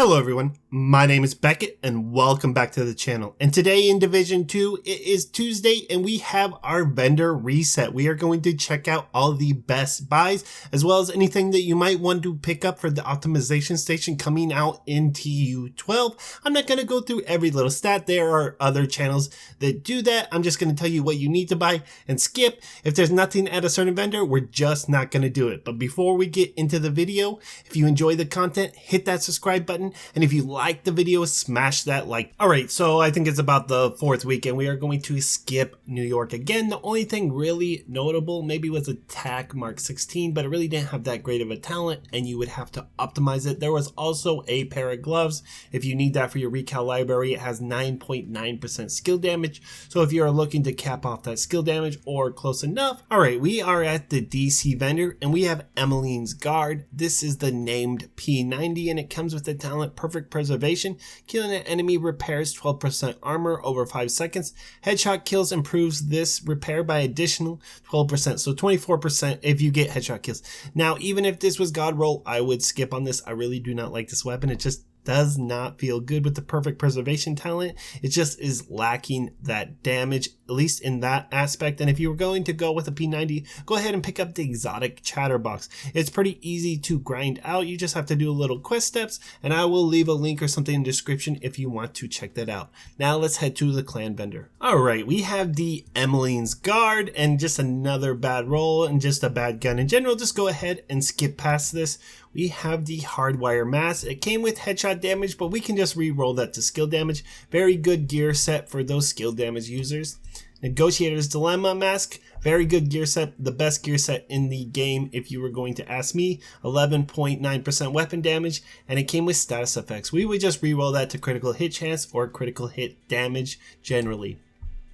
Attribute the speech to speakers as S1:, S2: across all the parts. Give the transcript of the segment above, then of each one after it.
S1: Hello everyone, my name is Beckett and welcome back to the channel. And today in Division 2, it is Tuesday and we have our vendor reset. We are going to check out all the best buys as well as anything that you might want to pick up for the optimization station coming out in TU12. I'm not going to go through every little stat. There are other channels that do that. I'm just going to tell you what you need to buy and skip. If there's nothing at a certain vendor, we're just not going to do it. But before we get into the video, if you enjoy the content, hit that subscribe button. And if you like the video, smash that like. Alright, so I think it's about the fourth weekend. We are going to skip New York again. The only thing really notable maybe was attack Mark 16, but it really didn't have that great of a talent and you would have to optimize it. There was also a pair of gloves. If you need that for your recal library, it has 9.9% skill damage. So if you're looking to cap off that skill damage or close enough. Alright, we are at the DC vendor and we have Emmeline's Guard. This is the named P90 and it comes with the talent Perfect Preservation. Killing an enemy repairs 12% armor over 5 seconds. Headshot kills improves this repair by additional 12%, so 24% if you get headshot kills. Now, even if this was God roll, I would skip on this. I really do not like this weapon. It just does not feel good with the Perfect Preservation talent. It just is lacking that damage, at least in that aspect. And if you were going to go with a P90, go ahead and pick up the exotic Chatterbox. It's pretty easy to grind out. You just have to do a little quest steps, and I will leave a link or something in the description if you want to check that out. Now let's head to the clan vendor. Alright, we have the Emmeline's Guard and just another bad roll and just a bad gun in general. Just go ahead and skip past this. We have the Hardwire Mask. It came with headshot damage, but we can just re-roll that to skill damage. Very good gear set for those skill damage users. Negotiator's Dilemma Mask. Very good gear set. The best gear set in the game if you were going to ask me. 11.9% weapon damage, and it came with status effects. We would just re-roll that to critical hit chance or critical hit damage generally.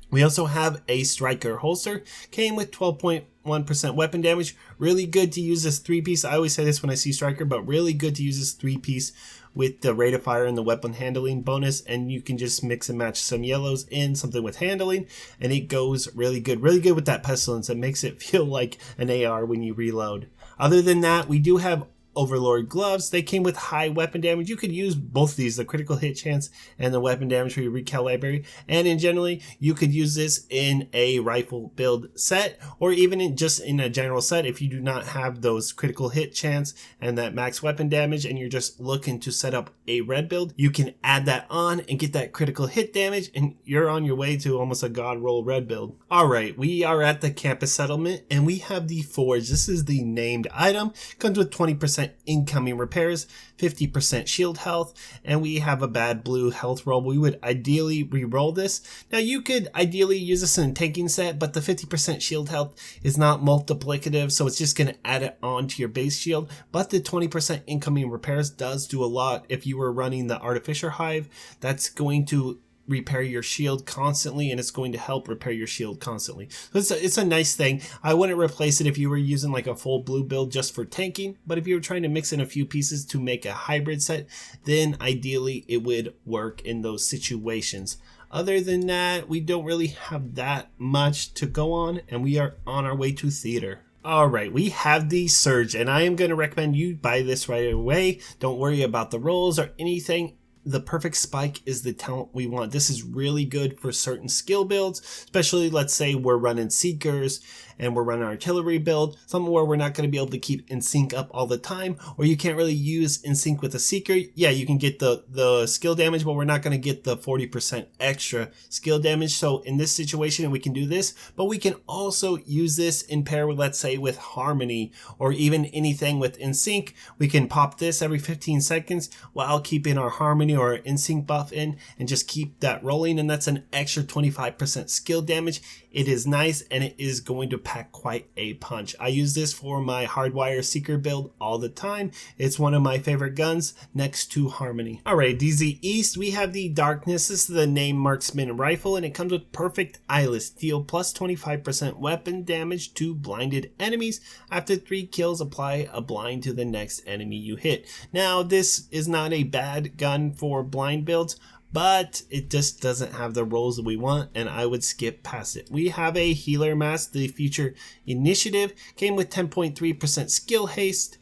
S1: We also have a Striker holster. Came with 12.1% weapon damage. Really good to use this 3-piece. I always say this when I see Striker, but really good to use this 3-piece with the rate of fire and the weapon handling bonus. And you can just mix and match some yellows in something with handling, and it goes really good with that pestilence. It makes it feel like an AR when you reload. Other than that, we do have Overlord gloves. They came with high weapon damage. You could use both of these, the critical hit chance and the weapon damage for your recal library. And in generally, you could use this in a rifle build set or even just in a general set if you do not have those critical hit chance and that max weapon damage and you're just looking to set up a red build. You can add that on and get that critical hit damage and you're on your way to almost a god roll red build. Alright, we are at the campus settlement and we have the Forge. This is the named item. Comes with 20% incoming repairs, 50% shield health, and we have a bad blue health roll. We would ideally re-roll this. Now you could ideally use this in a tanking set, but the 50% shield health is not multiplicative, so it's just going to add it on to your base shield. But the 20% incoming repairs does do a lot. If you were running the Artificer Hive, that's going to repair your shield constantly, and it's going to help repair your shield constantly. So it's a nice thing. I wouldn't replace it if you were using like a full blue build just for tanking, but if you were trying to mix in a few pieces to make a hybrid set, then ideally it would work in those situations. Other than that, we don't really have that much to go on, and we are on our way to theater. Alright, we have the Surge, and I am going to recommend you buy this right away. Don't worry about the rolls or anything. The Perfect Spike is the talent we want. This is really good for certain skill builds, especially let's say we're running Seekers and we're running artillery build, something where we're not going to be able to keep in sync up all the time, or you can't really use in sync with a Seeker. Yeah, you can get the skill damage, but we're not going to get the 40% extra skill damage. So in this situation, we can do this, but we can also use this in pair with, let's say, with Harmony or even anything with in sync. We can pop this every 15 seconds while keeping our Harmony or in sync buff in and just keep that rolling, and that's an extra 25% skill damage. It is nice and it is going to pack quite a punch. I use this for my Hardwire Seeker build all the time. It's one of my favorite guns next to Harmony. Alright, DZ East, we have the Darkness. This is the named Marksman rifle and it comes with Perfect Eyeless. Deal plus 25% weapon damage to blinded enemies. After 3 kills, apply a blind to the next enemy you hit. Now, this is not a bad gun for blind builds, but it just doesn't have the rolls that we want, and I would skip past it. We have a Healer Mask. The Future Initiative came with 10.3% skill haste,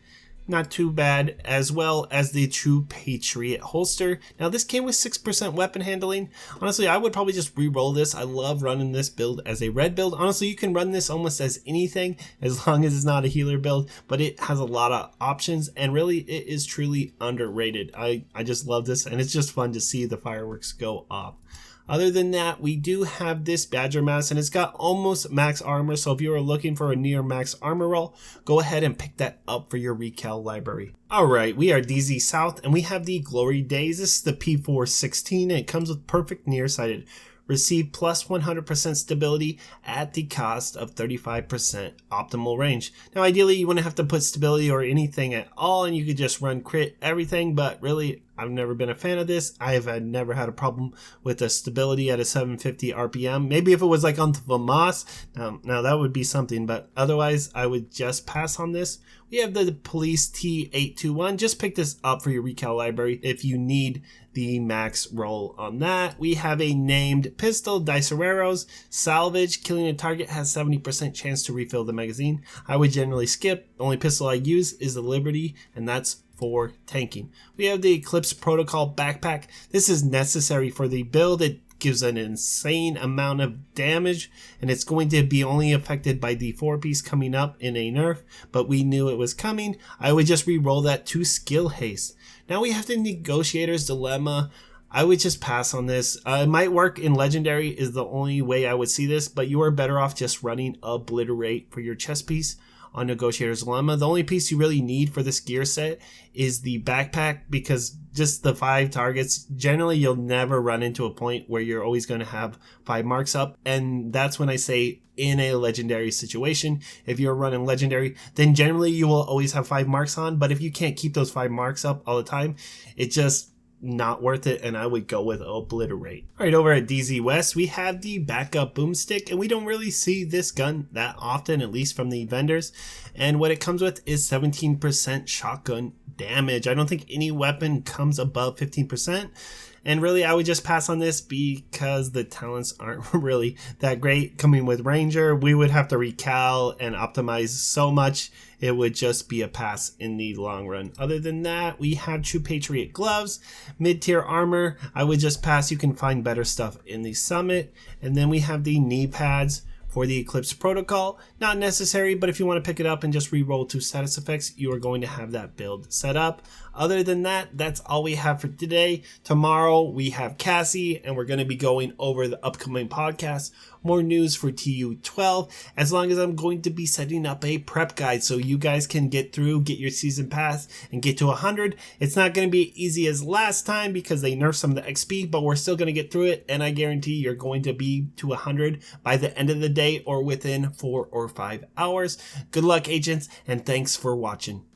S1: not too bad, as well as the True Patriot holster. Now this came with 6% weapon handling. Honestly, I would probably just re-roll this. I love running this build as a red build. Honestly, you can run this almost as anything as long as it's not a healer build, but it has a lot of options and really it is truly underrated. I just love this and it's just fun to see the fireworks go off. Other than that, we do have this Badger mask and it's got almost max armor. So if you are looking for a near max armor roll, go ahead and pick that up for your recal library. Alright, we are DZ South and we have the Glory Days. This is the P416 and it comes with perfect nearsighted. Receive plus 100% stability at the cost of 35% optimal range. Now ideally you wouldn't have to put stability or anything at all and you could just run crit everything, but really I've never been a fan of this. Never had a problem with the stability at a 750 RPM. Maybe if it was like on the Moss, now that would be something, but otherwise I would just pass on this. We have the Police T821. Just pick this up for your recal library if you need the max roll on that. We have a named pistol, Dicereros, salvage. Killing a target has 70% chance to refill the magazine. I would generally skip. The only pistol I use is the Liberty, and that's for tanking. We have the Eclipse Protocol backpack. This is necessary for the build. It gives an insane amount of damage and it's going to be only affected by the 4-piece coming up in a nerf, but we knew it was coming. I would just re-roll that to skill haste. Now we have the Negotiator's Dilemma. I would just pass on this. It might work in Legendary is the only way I would see this, but you are better off just running Obliterate for your chest piece on Negotiator's Dilemma. The only piece you really need for this gear set is the backpack, because just the 5 targets, generally you'll never run into a point where you're always going to have 5 marks up, and that's when I say in a legendary situation. If you're running legendary, then generally you will always have 5 marks on, but if you can't keep those 5 marks up all the time, it just not worth it, and I would go with Obliterate. Alright, over at DZ West, we have the backup boomstick, and we don't really see this gun that often, at least from the vendors, and what it comes with is 17% shotgun damage. I don't think any weapon comes above 15%, and really I would just pass on this because the talents aren't really that great. Coming with Ranger, we would have to recal and optimize so much, it would just be a pass in the long run. Other than that, we have True Patriot gloves, mid-tier armor. I would just pass. You can find better stuff in the Summit. And then we have the knee pads for the Eclipse Protocol. Not necessary, but if you want to pick it up and just re-roll 2 status effects, you are going to have that build set up. Other than that, that's all we have for today. Tomorrow we have Cassie, and we're going to be going over the upcoming podcast, more news for TU12, as long as I'm going to be setting up a prep guide so you guys can get your season pass and get to 100. It's not going to be easy as last time because they nerfed some of the XP, but we're still going to get through it, and I guarantee you're going to be to 100 by the end of the day or within 4 or 5 hours. Good luck, agents, and thanks for watching.